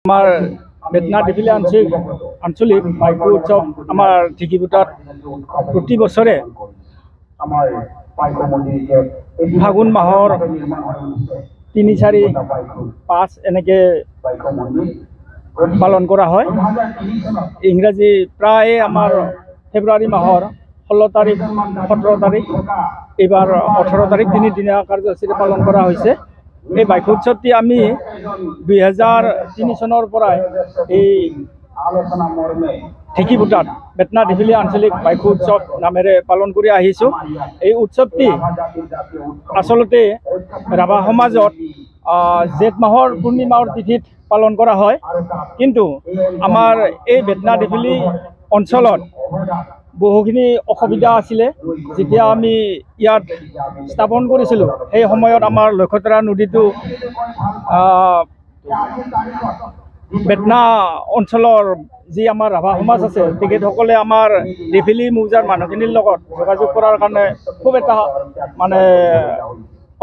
আমাৰ বেতনা ডিফিলি আঞ্চলিক বাইকু উৎসব আমাৰ ঢিকিপুটাত প্ৰতি বছৰে ফাগুন মাহৰ 3, 4, 5 এনেকে পালন কৰা হয়। ইংৰাজি প্ৰায় আমাৰ ফেব্ৰুয়াৰি মাহৰ 16 তাৰিখ 17 তাৰিখ এবাৰ 18 তাৰিখ দিনীয়া কাৰ্যসূচী পালন কৰা হয়েছে। এই বাইকু উৎসৱটি আমি 2003 চনৰ পৰাই এই ঢিকিপুটাত বেতনা ডিফিলি আঞ্চলিক বাইকু উৎসৱ নামেৰে পালন কৰি আহিছোঁ। এই উৎসৱটি আচলতে ৰাভা সমাজত জেঠ মাহৰ পূৰ্ণিমাৰ তিথিত পালন কৰা হয়, কিন্তু আমাৰ এই বেতনা ডিফিলি অঞ্চলত বহুখিনি অসুবিধা আছিলে। যেতিয়া আমি ইয়াত স্থাপন কৰিছিলোঁ সেই সময়ত আমাৰ লক্ষ্যতৰা নদীটো বেতনা অঞ্চলৰ যি আমাৰ ৰাভা সমাজ আছে তেখেতসকলে আমাৰ ডিফিলি মৌজাৰ মানুহখিনিৰ লগত যোগাযোগ কৰাৰ কাৰণে খুব এটা মানে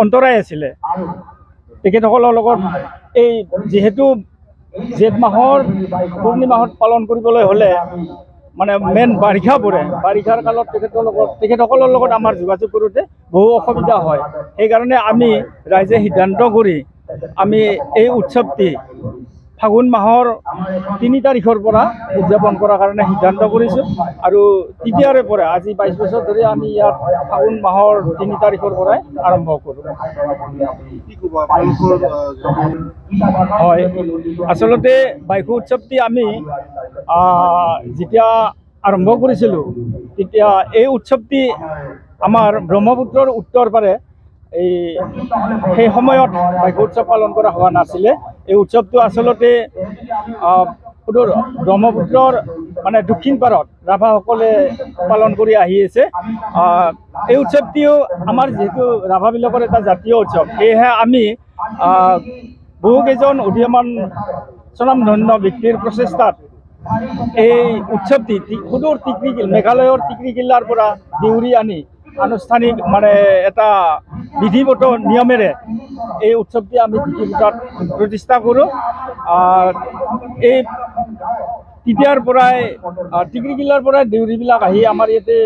অন্তৰায় আছিলে। তেখেতসকলৰ লগত এই যিহেতু জেঠ মাহৰ পূৰ্ণিমাহত পালন কৰিবলৈ হ'লে মানে মেইন বাৰিষা পৰে, বাৰিষাৰ কালত তেখেতসকলৰ লগত আমাৰ যোগাযোগ কৰোঁতে বহু অসুবিধা হয়। সেইকাৰণে আমি ৰাইজে সিদ্ধান্ত কৰি আমি এই উৎসৱটি ফাগুন মাহৰ 3 তাৰিখৰ পৰা উদযাপন কৰাৰ কাৰণে সিদ্ধান্ত কৰিছোঁ। আৰু তেতিয়াৰে পৰা আজি 22 বছৰ ধৰি আমি ইয়াত ফাগুন মাহৰ 3 তাৰিখৰ পৰাই আৰম্ভ কৰোঁ। হয়, আচলতে বাইকু উৎসৱটি আমি যেতিয়া আৰম্ভ কৰিছিলোঁ তেতিয়া এই উৎসৱটি আমাৰ ব্ৰহ্মপুত্ৰৰ উত্তৰ পাৰে সেই সময়ত বাইকু উৎসৱ পালন কৰা হোৱা নাছিলে। এই উৎসৱটো আচলতে ব্ৰহ্মপুত্ৰৰ মানে দক্ষিণ পাৰত ৰাভাসকলে পালন কৰি আহি আছে। এই উৎসৱটিও আমাৰ যিহেতু ৰাভাবিলাকৰ এটা জাতীয় উৎসৱ, সেয়েহে আমি বহুকেইজন উদীয়মান স্বনামধন্য ব্যক্তিৰ প্ৰচেষ্টাত এই উৎসৱটি সুদূৰ মেঘালয়ৰ টিকৰিকিল্লাৰ পৰা দেউৰি আনি আনুষ্ঠানিক মানে এটা বিধিগত নিয়মেৰে এই উৎসৱটি আমি ঢিকিপুটাত প্ৰতিষ্ঠা কৰোঁ। এই তেতিয়াৰ পৰাই টিকৰিকিল্লাৰ পৰাই দেউৰীবিলাক আহি আমাৰ ইয়াতে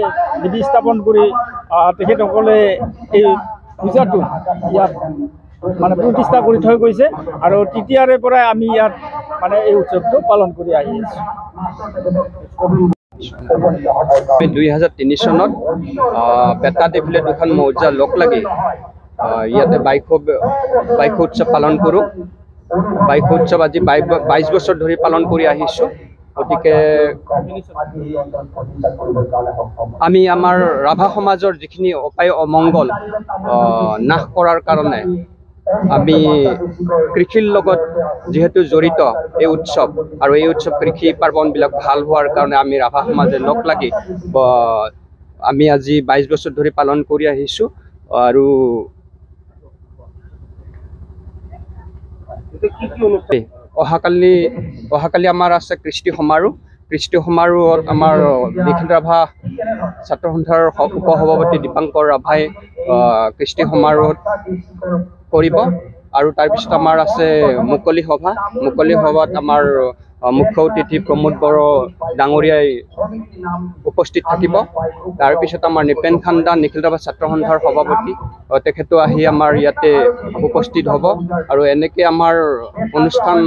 বিধি স্থাপন কৰি তেখেতসকলে এই পূজাটো ইয়াত মানে প্ৰতিষ্ঠা কৰি থৈ গৈছে আৰু তেতিয়াৰে পৰাই আমি ইয়াত মানে এই উৎসৱটো পালন কৰি আহি আছোঁ। 2003 চনত বেতনা ডিফিলি দুখন মৌজা লগ লাগি ইয়াতে বাইকু উৎসৱ পালন কৰোঁ। বাইকু উৎসৱ আজি 22 বছৰ ধৰি পালন কৰি আহিছোঁ। গতিকে আমি আমাৰ ৰাভা সমাজৰ যিখিনি অপায় অমংগল নাশ কৰাৰ কাৰণে আমি কৃষিৰ লগত যিহেতু জড়িত এই উৎসৱ, আৰু এই উৎসৱ কৃষি পাৰ্বণবিলাক ভাল হোৱাৰ কাৰণে আমি ৰাভা সমাজে লগ লাগি আমি আজি 22 বছৰ ধৰি পালন কৰি আহিছোঁ। আৰু অহাকালি আমাৰ আছে কৃষ্টি সমাৰোহ। কৃষ্টি সমাৰোহত আমাৰ নিখিল ৰাভা ছাত্ৰ সন্থাৰ উপসভাপতি দীপাংকৰ ৰাভাই কৃষ্টি সমাৰোহত কৰিব। আৰু তাৰপিছত আমাৰ আছে মুকলি সভা। মুকলি সভাত আমাৰ মুখ্য অতিথি প্ৰমোদ বড়ো ডাঙৰীয়াই উপস্থিত থাকিব। তাৰপিছত আমাৰ নিপেন খান্দা নিখিল ৰাভা ছাত্ৰ সন্থাৰ সভাপতি তেখেতো আহি আমাৰ ইয়াতে উপস্থিত হ'ব। আৰু এনেকৈ আমাৰ অনুষ্ঠান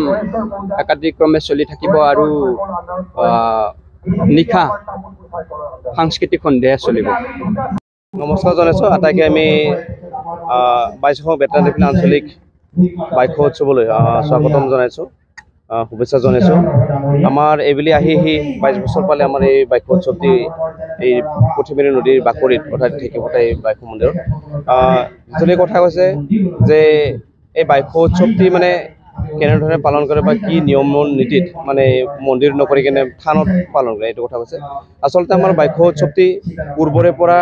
একাদিক্ৰমে চলি থাকিব আৰু নিশা সাংস্কৃতিক সন্ধিয়া চলিব। নমস্কাৰ জনাইছোঁ আটাইকে। আমি 22 বেতনা ডিফিলি আঞ্চলিক বাইকু উৎসৱলৈ স্বাগতম জনাইছোঁ, শুভেচ্ছা জনাইছোঁ। আমাৰ এইবুলি আহি 22 বছৰ পালে আমাৰ এই বাইকু উৎসৱটি এই পুথিমেৰী নদীৰ বাকৰিত অৰ্থাৎ ঢিকিপুটা এই বাইকু মন্দিৰত। যিটো কথা কৈছে যে এই বাইকু উৎসৱটি মানে কেনেধৰণে পালন কৰে বা কি নিয়ম নীতিত মানে মন্দিৰ নকৰি কেনে থানত পালন কৰে এইটো কথা কৈছে। আচলতে আমাৰ বাইকু উৎসৱটি পূৰ্বৰে পৰা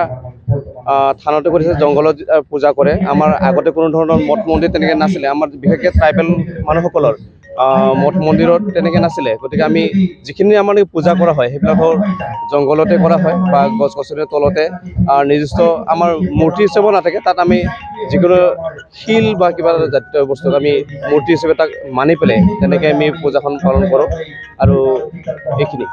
থানতে কৰিছে, জংঘলত পূজা কৰে। আমাৰ আগতে কোনো ধৰণৰ মঠ মন্দিৰ তেনেকৈ নাছিলে। আমাৰ বিশেষকৈ ট্ৰাইবেল মানুহসকলৰ মঠ মন্দিৰত তেনেকৈ নাছিলে। গতিকে আমি যিখিনি আমাৰ পূজা কৰা হয় সেইবিলাকৰ জংঘলতে কৰা হয় বা গছ গছনিৰ তলতে নিৰ্দিষ্ট আমাৰ মূৰ্তি হিচাপেও নাথাকে। তাত আমি যিকোনো শিল বা কিবা জাতীয় বস্তুক আমি মূৰ্তি হিচাপে তাক মানি পেলাই তেনেকৈ আমি পূজাখন পালন কৰোঁ আৰু এইখিনি।